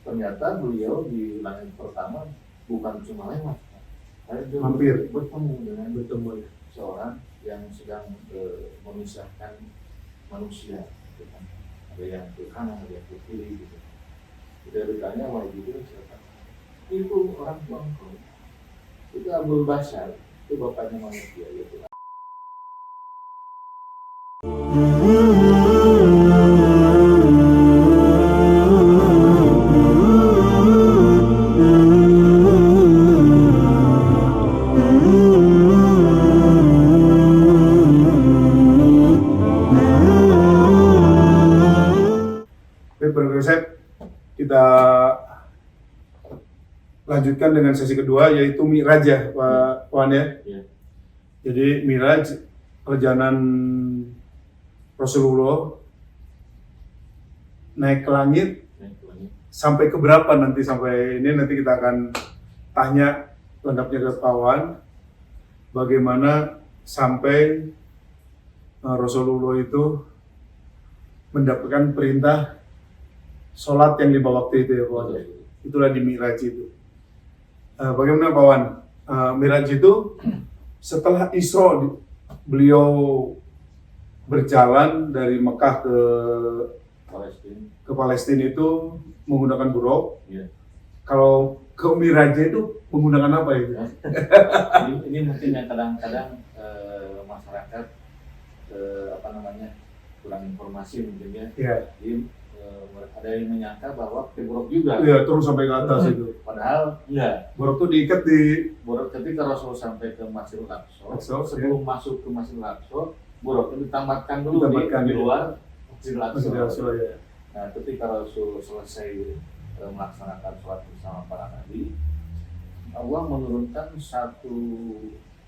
ternyata beliau di langit pertama bukan cuma lewat, Hampir bertemu dengan bertemu. seorang yang sedang memisahkan manusia, gitu kan. Ada yang ke kanan, ada yang ke kiri, gitu. Kita ditanya wahai Jibril siapa? Itu orang tua engkau. Itu Abdul Bashar, itu bapaknya manusia, gitu. Baik, Bro Yosep, kita lanjutkan dengan sesi kedua yaitu Mi'raj ya, Pak Wan ya. Ya. Jadi Mi'raj perjalanan Rasulullah naik ke langit sampai ke berapa nanti, sampai ini nanti kita akan tanya lengkapnya ke Pak Wan bagaimana sampai Rasulullah itu mendapatkan perintah sholat yang di bawah waktu itu ya Pak Wan. Itulah di Mi'raj itu. Bagaimana Pak Wan? Mi'raj itu setelah Isra beliau berjalan dari Mekah ke Palestina itu menggunakan buruk. Ya. Kalau ke Mi'rajnya itu menggunakan apa itu? Ini mungkin yang kadang-kadang masyarakat kurang informasi mungkin ya. Ya. Jadi ada yang menyangka bahwa ke buruk juga. Iya, terus sampai ke atas itu. Padahal enggak. Buruk itu diikat di Buruk ketika Rasul sampai ke Masjidil Aqsa, Aqsa, sebelum masuk ke Masjidil Aqsa, buruk itu ditamatkan dulu Ditamatkan, di ya. luar Masjidil Aqsa. ya. Nah, ketika Rasul selesai melaksanakan sholat bersama para nabi, Allah menurunkan satu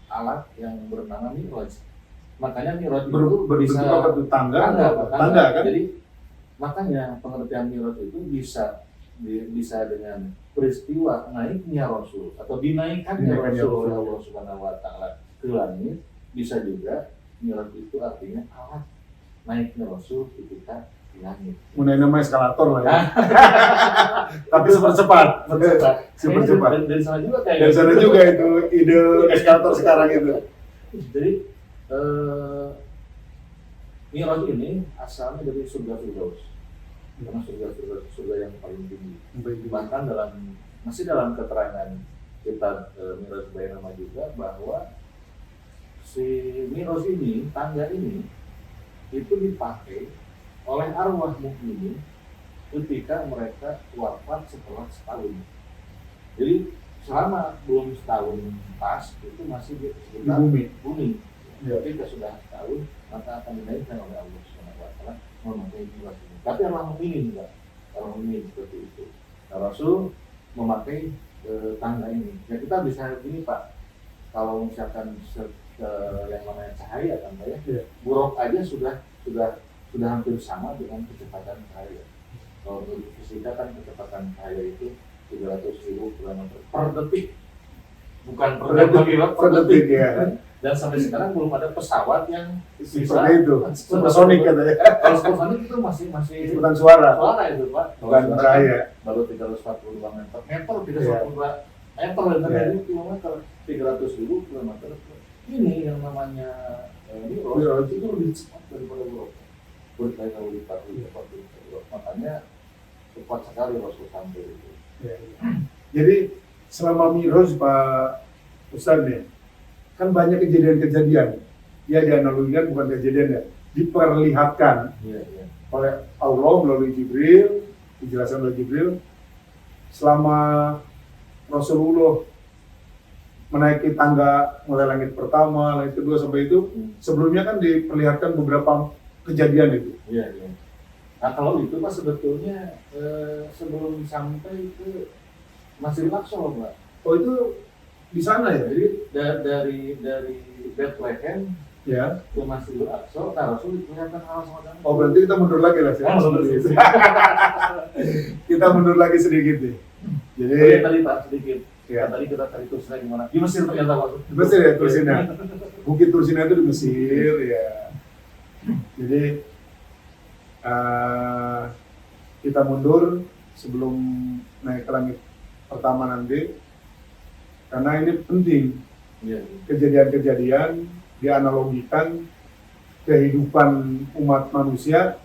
alat yang bernama Mi'raj. Makanya Mi'raj itu bisa Berbentuk apa tuh? Tangga kan? Jadi makanya pengertian Mi'raj itu bisa dengan peristiwa naiknya Rasul atau dinaikannya Rasul oleh Allah Subhanahu wa Ta'ala ke langit. Bisa juga Mi'raj itu artinya alat naiknya Rasul ketika di langit. Mulai nama eskalator lah ya. Tapi super cepat. Dari sana juga Dari sana juga itu ide eskalator sekarang itu. Jadi Mi'raj ini asalnya dari surga Firdaus. Karena surga yang paling tinggi. Bahkan masih dalam keterangan kitab Mi'raj Bayanama juga bahwa si Mi'raj ini, tangga ini itu dipakai oleh arwah mukminin ketika mereka wafat setelah setahun. Jadi selama belum setahun pas itu masih di sekitar bumi. Ya. Ketika sudah setahun maka akan dinaikkan oleh Allah Subhanahu wa Ta'ala memakai Mi'raj ini. Tapi Allah memilih enggak, Allah memilih seperti itu. Nah, Rasul memakai tangga ini. Ya kita bisa gini Pak, kalau misalkan yang namanya cahaya kan Pak ya, buruk aja sudah hampir sama dengan kecepatan cahaya. Kalau menurut fisika kan kecepatan cahaya itu 300.000 km per detik, bukan per detik ya. Dan sampai sekarang belum ada pesawat yang bisa seperti itu, supersonik katanya. Kalau supersonik itu masih kecepatan suara itu Pak, bukan cahaya. Baru 342 meter, 342 meter dan kilometer, 300.000 kilometer. Ini yang namanya Mi'raj itu lebih cepat daripada buruk. Berkali-kali lipat. Makanya cepat sekali Rasul sampai itu. Ya. Jadi selama Mi'raj Pak Ustadz nih, kan banyak kejadian-kejadian ya, dianalogikan bukan kejadian ya, diperlihatkan oleh Allah melalui Jibril, dijelaskan oleh Jibril selama Rasulullah menaiki tangga mulai langit pertama, langit kedua sampai itu. Sebelumnya kan diperlihatkan beberapa kejadian itu. Iya. Nah kalau itu Pak sebetulnya sebelum sampai ke Masjidil Aqsa Pak. Oh itu di sana ya? Jadi dari Bethlehem ya ke Masjidil Aqsa, Rasul diperlihatkan hal semacam itu. Oh berarti kita mundur lagi lah ya? Kita mundur lagi sedikit nih. Jadi tadi Pak sedikit. Ya. Tadi kita cari Tursina gimana? Di Mesir ternyata Pak. Di Mesir ya Tursina. Bukit Tursina itu di Mesir ya. Jadi kita mundur sebelum naik ke langit pertama nanti, karena ini penting. Iya. Kejadian-kejadian dianalogikan kehidupan umat manusia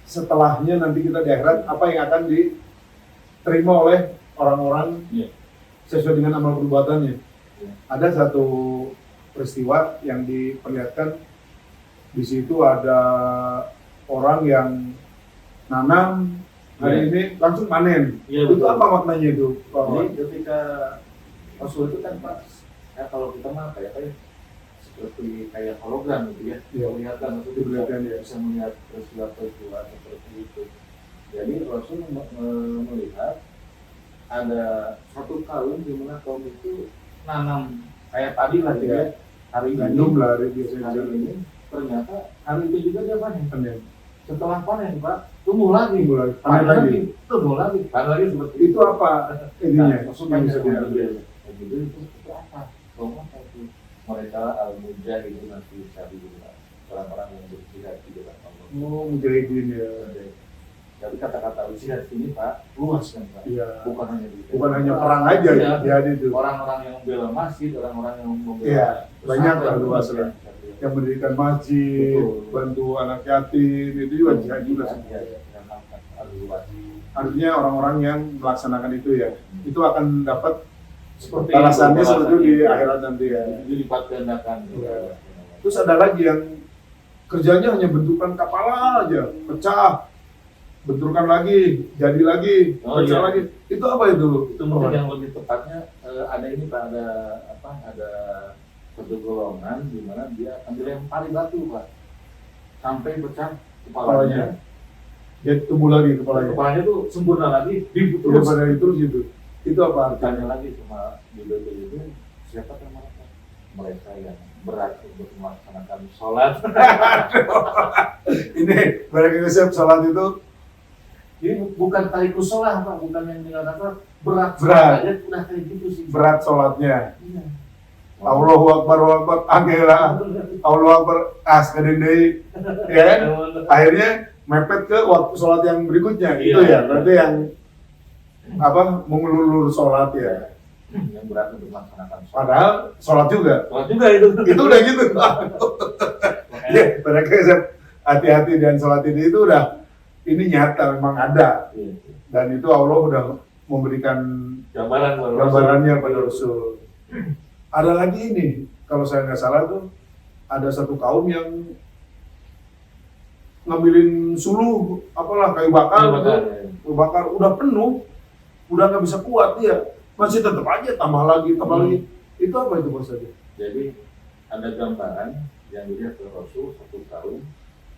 setelahnya nanti kita di akhirat, apa yang akan diterima oleh orang-orang Iya. sesuai dengan amal perbuatannya. Iya. Ada satu peristiwa yang diperlihatkan di situ, ada orang yang nanam hari Iya. ini langsung panen. Iya, Itu betul. apa maknanya itu, Pak? Jadi ketika Rasul itu kan Pak, ya kalau kita mah kayak seperti kayak hologram gitu ya, Iya. kelihatan itu Diperlihatkan, ya. bisa melihat peristiwa-peristiwa seperti itu. Jadi Rasul melihat ada satu kaum di mana kaum itu nanam kayak tadi lah gitu ya, hari Gandum ini, lah biasanya. hari ini ternyata hari itu juga dia panen. Panen. Setelah panen Pak, tumbuh lagi, Tumbuh lagi. Panen lagi. tumbuh lagi, panen lagi seperti Itu apa intinya? maksudnya Yang bisa itu diambil? itu apa? Kaum apa itu? Mereka al-mujahidin nanti sabilillah, orang-orang yang berjihad di jalan Allah. Oh, mujahidin ya. Jadi kata-kata jihad ini Pak luas kan Pak, Iya. bukan hanya di Bukan hanya perang aja Iya. jihad itu. Orang-orang yang membela masjid, orang-orang yang membela Iya, banyak lah pesantren, luas lah. Yang mendirikan masjid, Betul. bantu anak yatim, itu juga jihad juga Iya, sebenarnya. iya, yang nampak al-wajib. Artinya orang-orang yang melaksanakan itu ya, itu akan dapat Seperti balasannya itu, seperti itu di balasannya. akhirat nanti ya. Dilipat gandakan. Iya. Terus ada lagi yang kerjanya hanya bentukan kapal aja, pecah, benturkan lagi, jadi lagi, Oh, pecah iya. lagi. Itu apa itu? Itu mungkin yang lebih tepatnya ada ini Pak, ada satu golongan di mana dia akan dilempari batu Pak sampai pecah kepalanya. Dia tumbuh lagi kepalanya. Kepalanya tuh sempurna lagi, Terus terus pada itu gitu. Itu apa artinya? tanya lagi sama Bible itu, siapa yang mereka? Mereka yang berat untuk melaksanakan sholat. Ini mereka resep sholat itu Ini bukan tarikus sholat Pak, bukan yang dikatakan berat. Berat. Aja udah kayak gitu sih. berat sholatnya. Iya. Allahu Akbar, angela, Allahu Akbar, kadendei, ya kan? Akhirnya mepet ke waktu sholat yang berikutnya. Iya. Itu ya, berarti yang apa mengulur sholat ya. Yang berat untuk melaksanakan sholat. Padahal sholat juga. Sholat juga itu. Itu udah gitu. Makanya, Ya, mereka resep hati-hati dan sholat itu udah ini nyata memang ada, iya. dan itu Allah udah memberikan Gambaran buat gambarannya Rasul. pada Rasul. Ada lagi ini, kalau saya nggak salah tuh ada satu kaum yang ngambilin suluh, apalah kayu bakar, Kayu bakar, gitu. ya. Kayu bakar udah penuh, udah nggak bisa kuat dia, masih tetap aja tambah lagi, lagi. Itu apa itu maksudnya? Jadi ada gambaran yang dilihat oleh Rasul satu tahun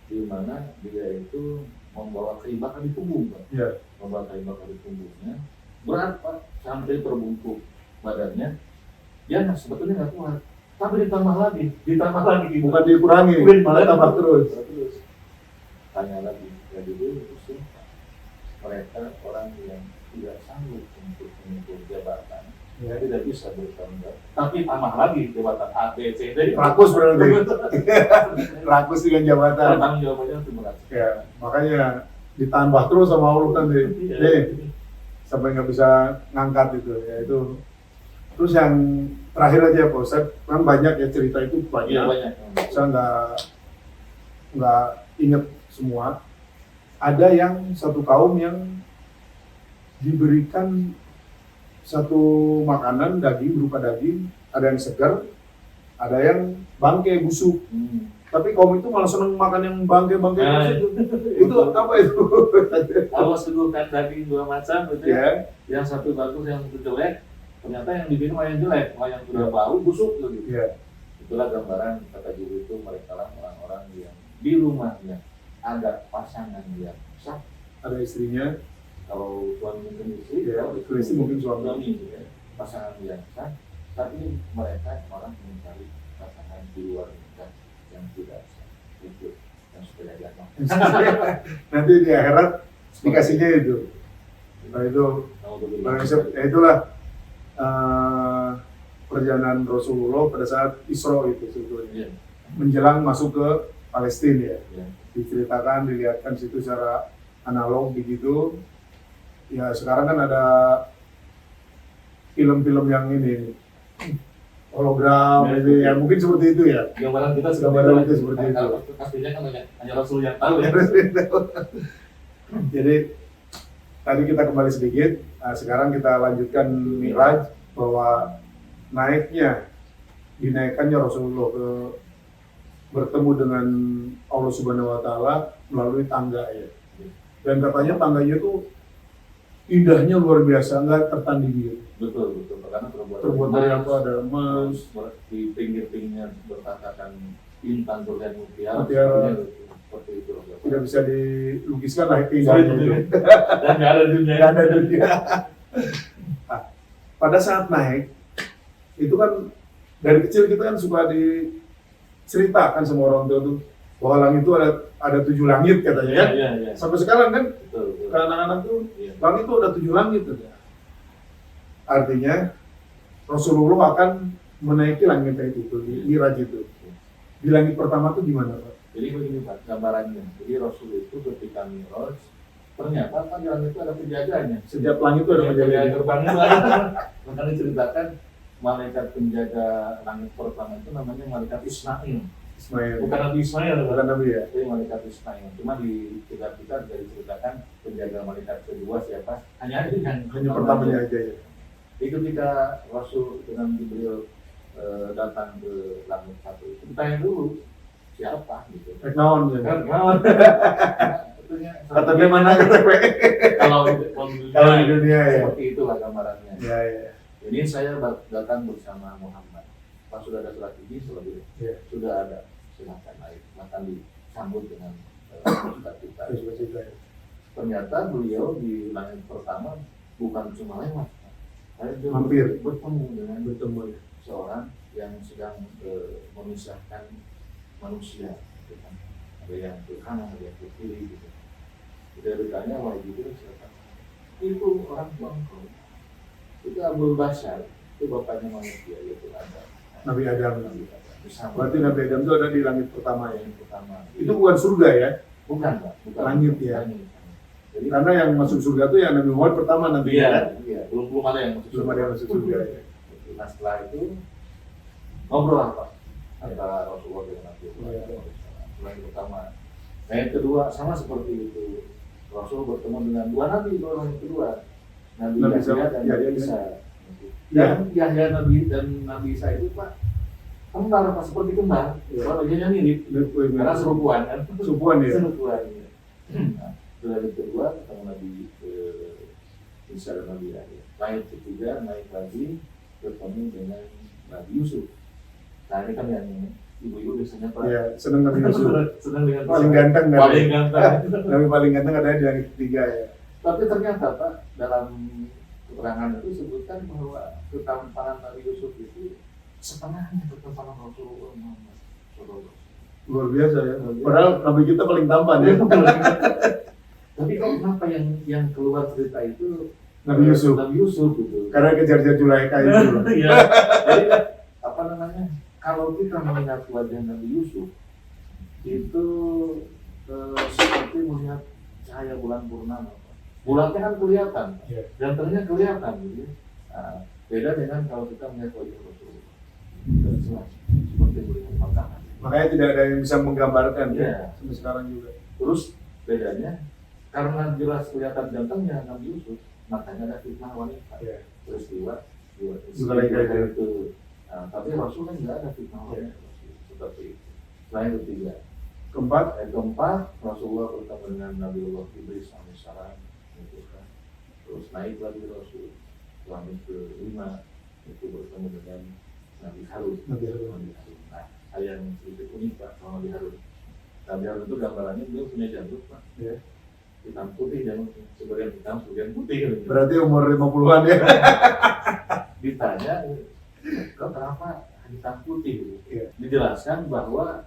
di mana dia itu membawa kayu bakar di punggung Pak. Ya, Membawa kayu bakar di punggungnya berat Pak, sampai terbungkuk badannya. Dia sebetulnya nggak kuat, tapi ditambah lagi bukan dikurangi, malah tambah terus. Tanya lagi, jadi dulu itu siapa? Mereka orang yang tidak sanggup untuk menyentuh jabatan, Ya. tidak bisa bertanggung jawab. Tapi tambah lagi jabatan A, B, C, D. Rakus berarti. Rakus dengan jabatan. Tanggung jawabannya itu berat. Ya, makanya ditambah terus sama Allah kan deh. Iya. Sampai nggak bisa ngangkat itu ya itu. Terus yang terakhir aja Pak Ustadz, kan banyak ya cerita itu Iya, banyak. banyak. Saya nggak inget semua. Ada yang satu kaum yang diberikan satu makanan daging berupa daging, ada yang segar, ada yang bangkai busuk. Tapi kaum itu malah seneng makan yang bangkai-bangkai Nah, busuk. Itu apa itu? Allah suguhkan daging dua macam gitu ya. Ya, Yang satu bagus, yang satu jelek. Ternyata yang diminum yang jelek, yang sudah bau busuk gitu. ya. Itulah gambaran kata guru itu, mereka lah orang-orang yang di rumahnya ada pasangan yang sah. Ada istrinya, Kalau suami mungkin istri, Ya, kalau istri mungkin suami. ya. Pasangan yang sah. Tapi mereka orang mencari pasangan di luar nikah yang tidak sah. Itu yang supaya jangan. nanti di akhirat dikasihnya itu. Nah itu, ya itulah perjalanan Rasulullah pada saat Isra itu sebetulnya. Iya. Menjelang masuk ke Palestina ya. Iya. Diceritakan, dilihatkan situ secara analog begitu. Ya sekarang kan ada film-film yang ini hologram, Ya, ini ya mungkin seperti itu ya. Gambaran kita Gambaran kita seperti itu. Kalau pastinya kan hanya Rasul yang tahu ya. Jadi tadi kita kembali sedikit, nah, sekarang kita lanjutkan Mi'raj bahwa dinaikannya Rasulullah ke bertemu dengan Allah Subhanahu Wa Taala melalui tangga ya. Dan katanya tangganya itu indahnya luar biasa, nggak tertandingi. Betul. Karena Terbuat dari apa? Ada emas, di pinggir-pinggirnya bertatakan bintang berlian mutiara. Seperti itu. Tidak bisa dilukiskan lah keindahannya itu. Dan nggak ada dunia. Nggak ada dunia. Nah, pada saat naik, itu kan dari kecil kita kan suka diceritakan sama orang tua tuh bahwa langit itu ada 7 langit katanya ya. Iya. Sampai sekarang kan Betul. ke anak-anak tuh Iya. langit itu ada 7 langit tuh. Artinya Rasulullah akan menaiki langit itu di Mi'raj itu. Di langit pertama tuh gimana Pak? Jadi begini Pak, gambarannya. Jadi Rasul itu ketika Mi'raj, ternyata kan di langit itu ada penjaganya. Setiap langit itu ada penjaganya. Gerbangnya maka diceritakan malaikat penjaga langit pertama itu namanya malaikat Ismail. Ismail. Bukan Nabi Ismail, Bukan Nabi ya? Tapi malaikat Ismail. Cuma di kitab kita juga diceritakan penjaga malaikat kedua siapa? Hanya Pertamanya aja ya. Jadi ketika Rasul dengan Jibril datang ke langit satu itu ditanya dulu siapa gitu. Teknawan ya. Kawan. Kata dia mana KTP? Kalau di dunia ya. seperti itulah gambarannya. Ya. Jadi saya datang bersama Muhammad. Pas sudah ada surat ini Ya. sudah ada silakan naik. Maka disambut dengan kita. Ternyata beliau di langit pertama bukan cuma lewat, Mampir. bertemu dengan seorang yang sedang memisahkan manusia, gitu kan. Ada yang ke kanan, ada yang ke kiri, gitu. Kita bertanya, wah gitu, siapa? Itu orang bangkrut. Itu Abdul Bashar, itu bapaknya manusia, yaitu Adam. Nabi Adam. Bersama. Berarti Nabi Adam itu ada di langit pertama ya. Yang pertama. Itu bukan surga ya? Bukan, Pak. Bukan. Langit ya. Langit. Jadi, Karena yang masuk surga itu yang Nabi Muhammad pertama nanti ya. Iya, belum ada yang masuk Belum ada yang masuk surga ya. Nah setelah itu ngobrol apa antara Rasulullah dengan Nabi Muhammad. Yang pertama. Nah yang kedua sama seperti itu. Rasul bertemu dengan dua nabi, orang yang kedua. Nabi Yahya dan Nabi Isa. Dan Yahya dan Nabi Isa itu Pak kembar, Pak, seperti kembar. Wajahnya mirip. Karena serupuan kan. Serupuan ya. Serupuan. Nah, setelah yang kedua ketemu Nabi Isa dan Nabi Yahya. Naik ketiga, naik lagi bertemu dengan Nabi Yusuf. Nah ini kan yang ibu-ibu biasanya Pak. Iya, senang Nabi Yusuf. Senang dengan Paling ganteng kan? Paling ganteng. Nabi paling ganteng ada di langit ketiga ya. Tapi ternyata Pak dalam keterangan itu sebutkan bahwa ketampanan Nabi Yusuf itu setengahnya ketampanan Rasulullah Muhammad. Luar biasa ya. Padahal Nabi kita paling tampan ya. Tapi kok kenapa yang keluar cerita itu Nabi Yusuf. Nabi Yusuf gitu. Karena kejar-kejar Zulaikha itu. Iya. Jadi apa namanya? Kalau kita melihat wajah Nabi Yusuf itu seperti melihat cahaya bulan purnama. Bulannya kan kelihatan, Yeah. gantengnya kelihatan gitu. Nah, beda dengan kalau kita melihat wajah Rasulullah. Jelas seperti melihat makanan. Makanya tidak ada yang bisa menggambarkan Iya. ya. Sampai sekarang juga. Terus bedanya karena jelas kelihatan gantengnya Nabi Yusuf, makanya ada fitnah wanita. Iya. Peristiwa Zulaikha itu. Nah, tapi Rasul kan nggak ada fitnah wanita seperti itu. Selain ketiga. Keempat, Keempat, Rasulullah bertemu dengan Nabiullah Idris alaihissalam, gitu kan. Terus naik lagi Rasul. Langit kelima itu bertemu dengan Nabi Harun. Nabi Harun. Nah, ada yang sedikit unik Pak sama Nabi Harun. Nabi Harun itu gambarannya beliau punya janggut Pak. Ya. Hitam putih janggutnya, sebagian hitam, sebagian putih. Gitu. Berarti umur 50-an ya. Ditanya, kok kenapa hitam putih? Gitu. Iya. Dijelaskan bahwa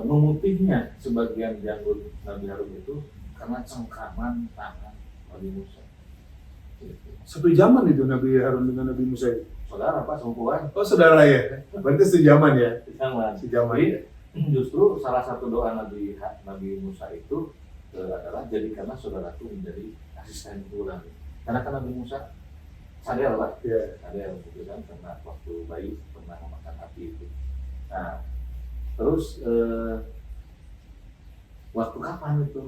memutihnya sebagian janggut Nabi Harun itu karena cengkraman tangan Nabi Musa. Satu zaman itu Nabi Harun dengan Nabi Musa itu. Saudara Pak, sepupuan. Oh saudara ya. Berarti sejaman ya. Sejaman. Jadi justru salah satu doa Nabi Musa itu adalah jadikanlah saudaraku menjadi asisten pulang. Karena kan Nabi Musa sadar lah, Ya. sadar gitu kan, karena waktu bayi pernah memakan api itu. Nah, terus waktu kapan itu?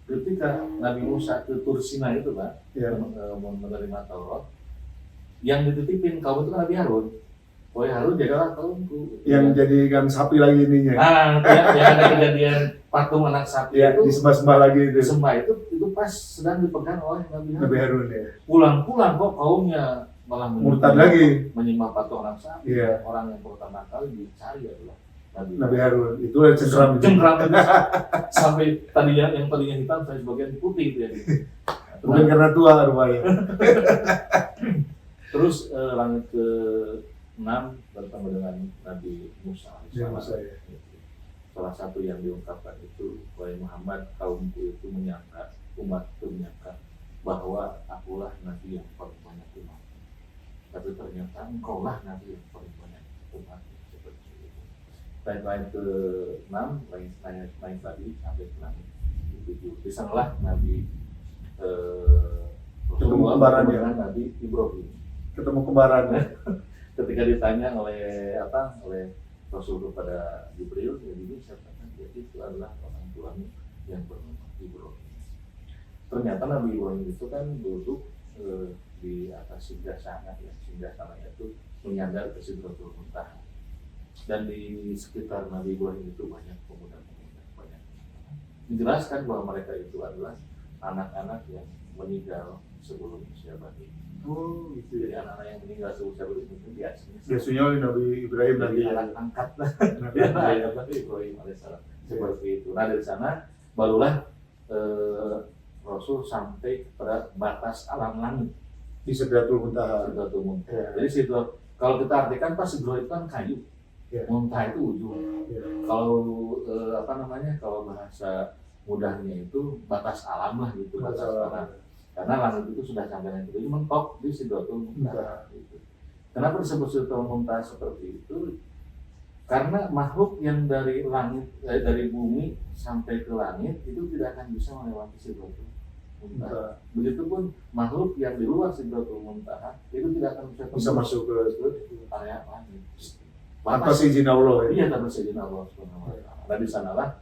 Ketika Nabi Musa ke Tur Sinai itu Pak, Ya. menerima Taurat, yang dititipin kaum itu kan Nabi Harun. Wahai Harun, jagalah kaumku. Yang jadikan sapi lagi ininya. Yang ada kejadian patung anak sapi Ya, itu disembah-sembah lagi itu. disembah itu pas sedang dipegang oleh Nabi Nabi Harun. Harun ya. Pulang-pulang kok kaumnya malah Murtad lagi. menyembah patung anak sapi. Iya. Orang yang pertama kali dicari adalah Nabi Harun. Itu ada cengkram. Cengkram itu sampai tadinya hitam saya sebagian putih itu ya. Mungkin karena tua rupanya. Terus langit ke 6 bertemu dengan Nabi Musa. Ya, Musa, ya. Salah satu yang diungkapkan itu, wahai Muhammad, kaumku itu menyangka, umatku menyangka bahwa akulah Nabi yang paling banyak umat. Tapi ternyata engkau lah Nabi yang paling banyak umat. Seperti itu. Lain ke 6, lain tadi sampai ke langit 7. Di sanalah Nabi Ketemu kembarannya. dengan Nabi Ibrahim. Ketemu kembarannya. Ketika ditanya oleh Rasul kepada Jibril, ya bisa katakan dia itu adalah orang tuamu yang bernama Ibrahim. Ternyata Nabi Ibrahim itu kan duduk di atas singgasana, ya singgasana itu menyandar ke Sidratul Muntaha. Dan di sekitar Nabi Ibrahim itu banyak pemuda-pemuda, banyak. Dijelaskan bahwa mereka itu adalah anak-anak yang meninggal sebelum usia balik. Oh, gitu Jadi ya. anak-anak yang meninggal sebelum usia balik itu biasanya Biasanya oleh Nabi Ibrahim dari nanti ya. anak angkat lah. Nabi Ya, Ibrahim. Nabi Ibrahim alaihissalam seperti itu. Nah dari sana barulah Rasul sampai pada batas alam langit, Di Sidratul Muntaha. Sidratul Muntaha. Ya. Jadi situ kalau kita artikan pas Sidra itu kan kayu, Ya. Muntaha itu ujung. Ya. Kalau kalau bahasa mudahnya itu batas alam lah gitu, batas alam. Karena langit itu sudah sampai yang itu mentok di Sidratul Muntaha. Gitu. Kenapa disebut Sidratul Muntaha seperti itu? Karena makhluk yang dari langit, dari bumi sampai ke langit itu tidak akan bisa melewati Sidratul Muntaha. Begitupun makhluk yang di luar Sidratul Muntaha itu tidak akan Bisa masuk ke area langit. atas izin Allah ya. Iya, tanpa izin Allah Subhanahu wa Ta'ala. Dan di sanalah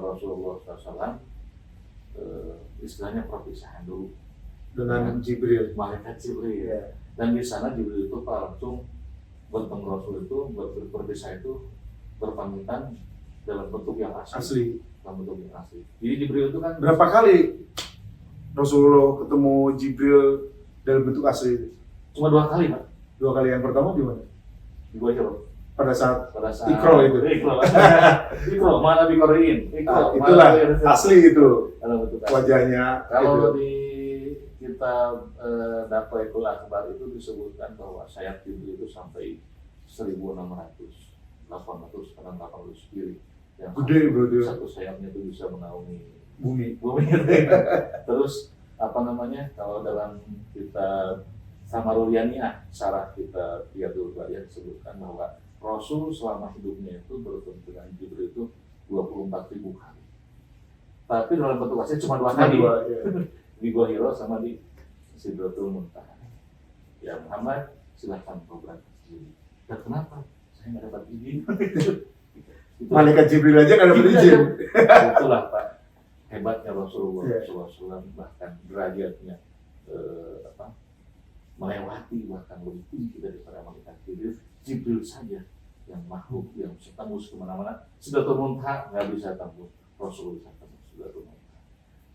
Rasulullah SAW istilahnya perpisahan dulu Dengan Jibril. malaikat Jibril. Ya. Dan di sana Jibril itu langsung bertemu Rasul itu berpisah itu berpamitan dalam bentuk yang asli. Asli. Dalam bentuk yang asli. Jadi Jibril itu kan Berapa kali Rasulullah ketemu Jibril dalam bentuk asli? cuma 2 kali Pak. 2 kali. Yang pertama gimana? Di Gua Hiro. Pada saat Pada saat Iqra itu. Iqra, mana Biqoriin. Ah, itulah asli itu dalam bentuk asli. wajahnya. Kalau gitu. di kitab Dakwaitul Akbar itu disebutkan bahwa sayap Jibril itu sampai 1.600, 800 kiri. Yang Gede, bro, dia. satu sayapnya itu bisa menaungi Bumi. bumi. Terus kalau dalam kitab Samarulianiah, syarah kita Riyadul Bayan disebutkan bahwa Rasul selama hidupnya itu bertemu dengan Jibril itu 24.000 kali. Tapi dalam bentuk asli cuma 2 kali. Ya. Di Gua Hiro sama di Sidratul Muntaha. Ya Muhammad, silahkan kau berangkat sendiri. Dan kenapa? Saya nggak dapat izin. Malaikat Jibril aja nggak dapat izin. Itulah Pak, hebatnya Rasulullah Ya. SAW, bahkan derajatnya melewati bahkan lebih tinggi daripada malaikat Jibril. Jibril saja yang makhluk yang bisa tembus kemana-mana. Sidratul Muntaha nggak bisa tembus, Rasul bisa tembus Sidratul Muntaha.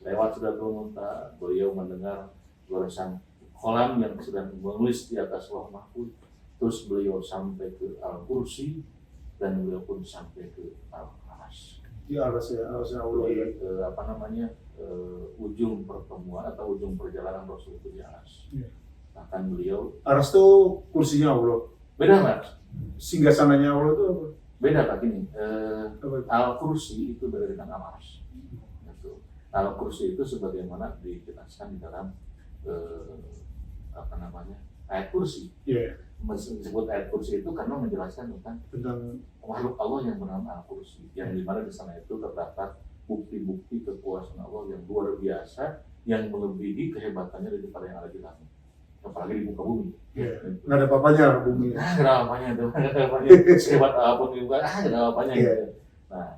Lewat Sidratul Muntaha, beliau mendengar goresan kolam yang sedang menulis di atas Lauh Mahfuz. Terus beliau sampai ke Al-Kursi dan beliau pun sampai ke Al-Arsy. Di aras ya, arasnya Allah ya. Jadi ujung pertemuan atau ujung perjalanan Rasul itu di Arsy. Iya. Bahkan beliau Aras tuh kursinya Allah. beda Pak, Singgasananya Allah itu apa? beda Pak gini. Apa? Al-Kursi itu beda dengan Al-Arsy. Gitu. Al-Kursi itu sebagaimana dijelaskan di dalam ayat kursi. Iya. Disebut ayat kursi itu karena menjelaskan Tentang makhluk Allah yang bernama Al-Kursi, yang dimana di sana itu terdapat bukti-bukti kekuasaan Allah yang luar biasa yang melebihi kehebatannya daripada yang ada di langit, apalagi di muka bumi. Nggak ada apa-apanya lah bumi. Nggak ada apa-apanya tuh, nggak ada apa-apanya. Sehebat apapun juga, nggak ada apa-apanya gitu. Nah,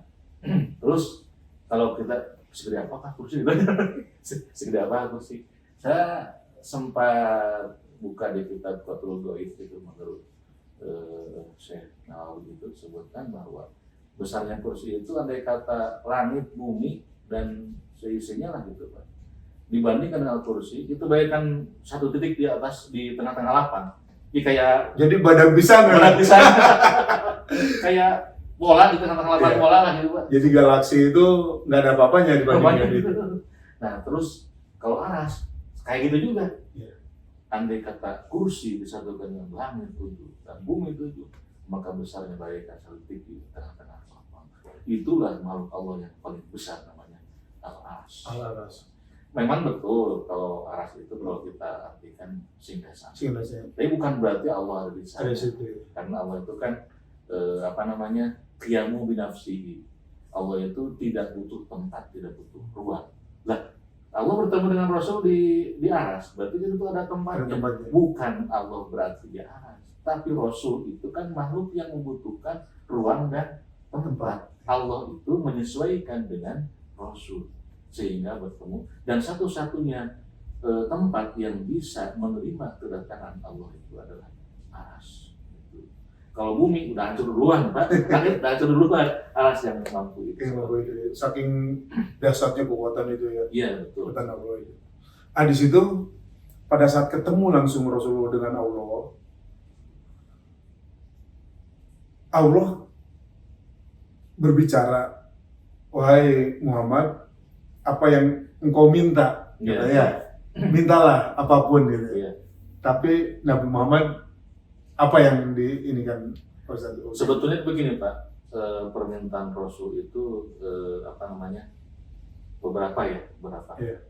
terus kalau kita segede apakah kursi? Segede apa kursi? Saya sempat buka di kitab Qatrul Ghaib itu menurut Syekh Nawawi itu sebutkan bahwa besarnya kursi itu andai kata langit, bumi dan seisinya lah gitu Pak. Dibandingkan dengan kursi itu bagaikan satu titik di atas di tengah-tengah lapang. Jadi badan pisang ya? Badan pisang. Kayak bola di tengah-tengah lapang bola lah gitu Pak. Jadi galaksi itu nggak ada apa-apanya dibandingkan itu. Nah terus kalau aras kayak gitu juga. Andai kata kursi disatukan dengan langit 7 dan bumi 7, maka besarnya bagaikan satu titik di tengah-tengah lapang. Itulah makhluk Allah yang paling besar namanya Al-Arsy. Al-Arsy. Memang betul kalau aras itu kalau kita artikan singgasana. Singgasana. Tapi bukan berarti Allah ada di sana. Ada situ. Karena Allah itu kan qiyamu binafsihi. Allah itu tidak butuh tempat, tidak butuh ruang. Lah, Allah bertemu dengan Rasul di aras, berarti itu ada tempatnya. Bukan Allah berarti di aras, tapi Rasul itu kan makhluk yang membutuhkan ruang dan tempat. Allah itu menyesuaikan dengan Rasul sehingga bertemu, dan satu-satunya tempat yang bisa menerima kedatangan Allah itu adalah aras. Kalau bumi udah hancur duluan, Pak. Langit udah hancur duluan, aras yang mampu itu. Saking dasarnya kekuatan itu ya. Iya, betul. Kekuatan Allah itu. Di situ pada saat ketemu langsung Rasulullah dengan Allah berbicara, wahai Muhammad, apa yang engkau minta, katanya, mintalah apapun gitu. Tapi Nabi Muhammad apa yang diinikan Ustaz? Sebetulnya begini Pak, permintaan Rasul itu beberapa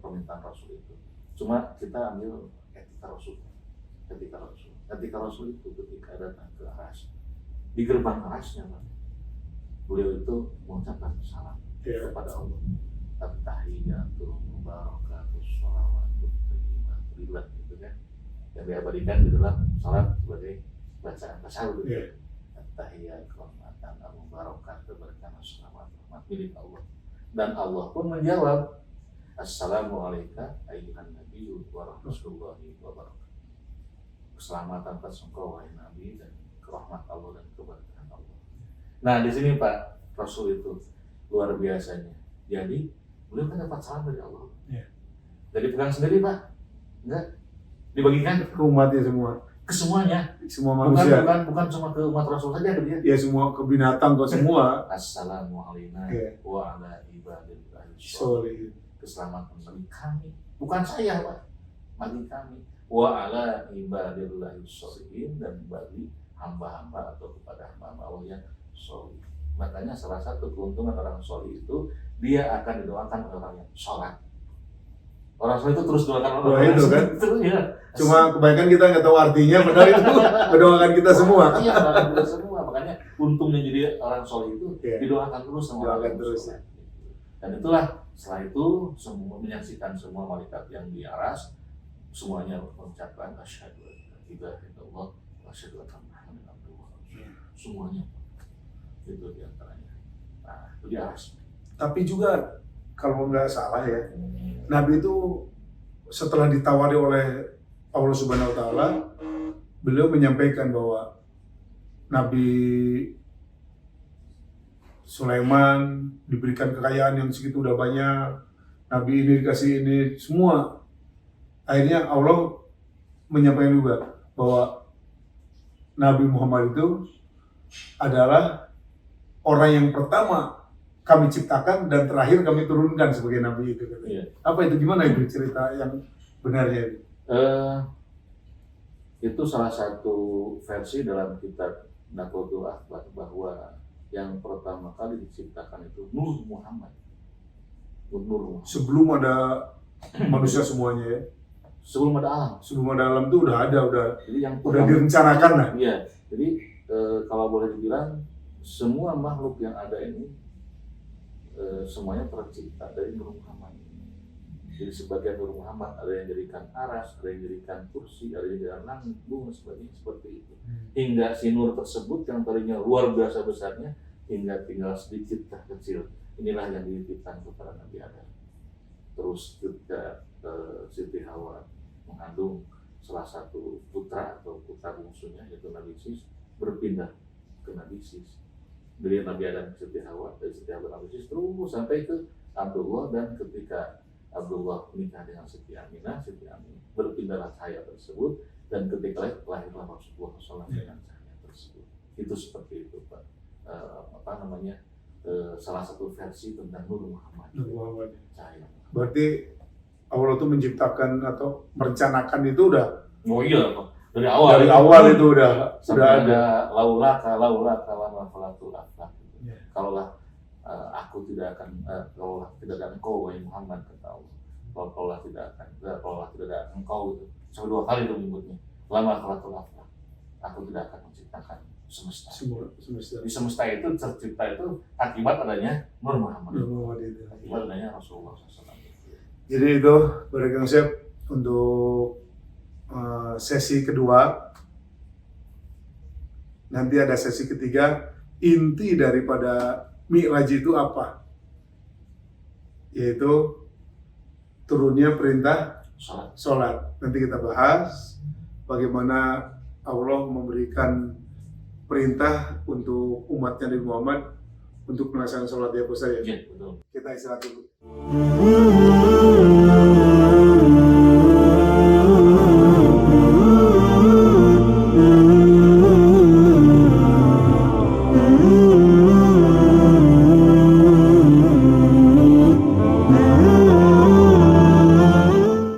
permintaan Rasul itu. Cuma kita ambil etika Rasul. Etika Rasul itu ketika datang ke aras, di gerbang arasnya Pak, beliau itu mengucapkan salam kepada Allah. At-tahiyyatu mubarakatus shalawatu thayyibah gitu kan. Yang diabadikan di dalam salat sebagai bacaan tasawuf. At-tahiyyatu rahmatan al-mubarakatuh keberkahan salawat rahmat milik Allah. Dan Allah pun menjawab, Assalamu alayka ayyuhan nabiyyu wa rahmatullahi wa barakatuh. Keselamatan atas engkau wahai Nabi dan rahmat Allah dan keberkahan Allah. Nah di sini Pak, Rasul itu luar biasanya. Jadi beliau kan dapat salam dari Allah. Jadi pegang sendiri Pak, enggak dibagikan ke umatnya semua. Ke semuanya, semua manusia. Bukan cuma ke umat Rasul saja dia. Ya semua ke binatang, ke semua. Assalamualaikum wa ala ibadillahi sholihin. Keselamatan bagi kami, bukan saya Pak, bagi kami. Wa ala ibadillahi sholihin, dan bagi hamba-hamba atau kepada hamba-hamba Allah yang sholih. Makanya salah satu keuntungan orang sholih itu dia akan didoakan oleh orang yang sholat. Orang sholih itu terus doakan orang itu kan? Terus, ya. Cuma kebanyakan kita nggak tahu artinya, padahal itu mendoakan kita semua. Iya, mendoakan kita semua. Makanya untungnya jadi orang sholih itu didoakan terus sama orang terus. Dan itulah setelah itu semua menyaksikan semua malaikat yang di aras semuanya mengucapkan asyhadu an la ilaha illallah wa asyhadu anna muhammadan abduhu wa rasuluh. Semuanya itu diantaranya. Nah, itu di aras. Tapi juga kalau nggak salah ya, Nabi itu setelah ditawari oleh Allah Subhanahu Wa Taala, beliau menyampaikan bahwa Nabi Sulaiman diberikan kekayaan yang segitu udah banyak, Nabi ini dikasih ini semua. Akhirnya Allah menyampaikan juga bahwa Nabi Muhammad itu adalah orang yang pertama kami ciptakan dan terakhir kami turunkan sebagai Nabi itu. Apa itu, gimana itu cerita yang benarnya itu? Itu salah satu versi dalam kitab Naqdul Akhbar bahwa yang pertama kali diciptakan itu Nur Muhammad. Sebelum ada manusia semuanya ya. Sebelum ada alam. Sebelum ada alam itu udah ada, jadi yang udah direncanakan lah. Iya. Jadi kalau boleh dibilang semua makhluk yang ada ini semuanya tercipta dari Nur Muhammad. Jadi sebagian Nur Muhammad ada yang jadikan aras, ada yang jadikan kursi, ada yang jadikan lambung, dan sebagainya seperti itu. Hingga si nur tersebut yang tadinya luar biasa besarnya, hingga tinggal sedikit kecil. Inilah yang dititipkan kepada Nabi Adam. Terus ketika Siti Hawa mengandung salah satu putra atau putra bungsunya, yaitu Nabi Sis, berpindah ke Nabi Sis. Dari Nabi Adam ke Siti Hawa, dari Siti Hawa ke Nabi Sis, terus sampai ke Abdullah, dan ketika Abdullah menikah dengan Siti Aminah berpindahlah cahaya tersebut, dan ketika lahirlah Rasulullah SAW dengan cahaya tersebut. Itu seperti itu, Pak. Salah satu versi tentang Nur Muhammad. Cahaya. Berarti Allah tuh menciptakan atau merencanakan itu udah. Oh iya, Pak. Dari awal. Dari awal itu udah ada laulaka lama falatul aflah. Kalaulah aku tidak akan kalau tidak ada engkau wahai Muhammad, kata Allah. Kalau tidak ada engkau, itu sampai 2 kali itu menyebutnya. Lama falatul aflah. Aku tidak akan menciptakan semesta. Di semesta itu tercipta itu akibat adanya Nur Muhammad. Akibat adanya Rasulullah SAW. Jadi itu berikan konsep untuk sesi kedua. Nanti ada sesi ketiga. Inti daripada Mi'raj itu apa? Yaitu turunnya perintah sholat. Nanti kita bahas bagaimana Allah memberikan perintah untuk umatnya Nabi Muhammad untuk melaksanakan sholat ya Ustaz ya. Iya, betul. Kita istirahat dulu.